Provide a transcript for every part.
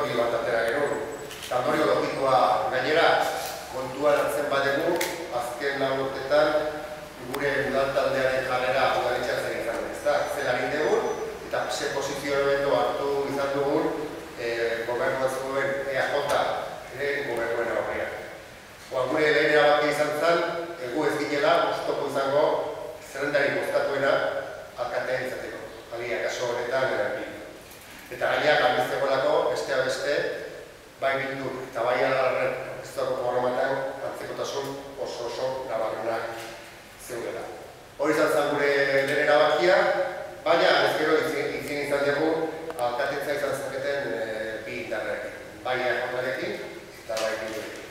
ondorio bat atera genuen. Eta ondorio logikoa gainera, kontuan hartzen badegu, azken urteetan gure udaltaldearen jarrera udaletxean zer izan dut, ezta? Zer egin dugun, eta ze posizionamendu hartu izan dugun gobernua zuen EAJ ere gobernuen aurrean. Gure lehen erabakia izan zen, egu ez ginela, oztopo izango zerrendari bozkatuena alkatea izateko. Alia, kaso honetan erakin. Eta gainak albiztekolako, besteak beste, bai Bilduk eta bai Alarren orkestrako programatan antzekotasun oso nabarmenak zeudela. Hori izan zen gure lehen erabakia, baina ez gero izin izan dugu alkatetza izan zaketen bi indarrekin. Bai EAJ-arekin eta bai Bildurekin.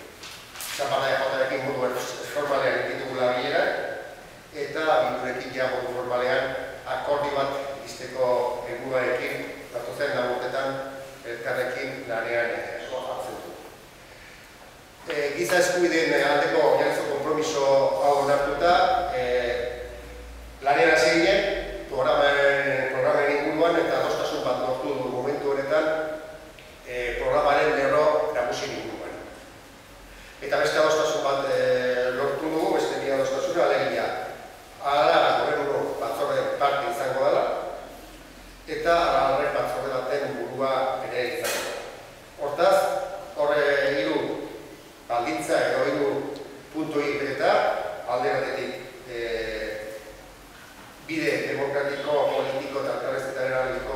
Zapada EAJ-arekin modu formalean ditugula bilerak, eta Bildurekin ja modu formalean akordi bat izteko helburuarekin datozen urteetan elkarrekin lanean hartzen du. Giza eskubideen aldeko oinarrizko konpromiso hau onartuta, lanean hasi ginen, programaren inguruan eta adostasun bat lortu du momentu honetan programaren lerro nagusi inguruan. Eta beste adostasun bat lortu dugu, beste bi adostasuna, alegia Alarra gobernu batzorde parte izango dela, eta Alarren batzorde baten burua ere izango da. Hortaz, horre hiru baldintza edo hiru puntu egiteta, alde batetik bide demokratiko, politiko eta elkarrizketaren aldeko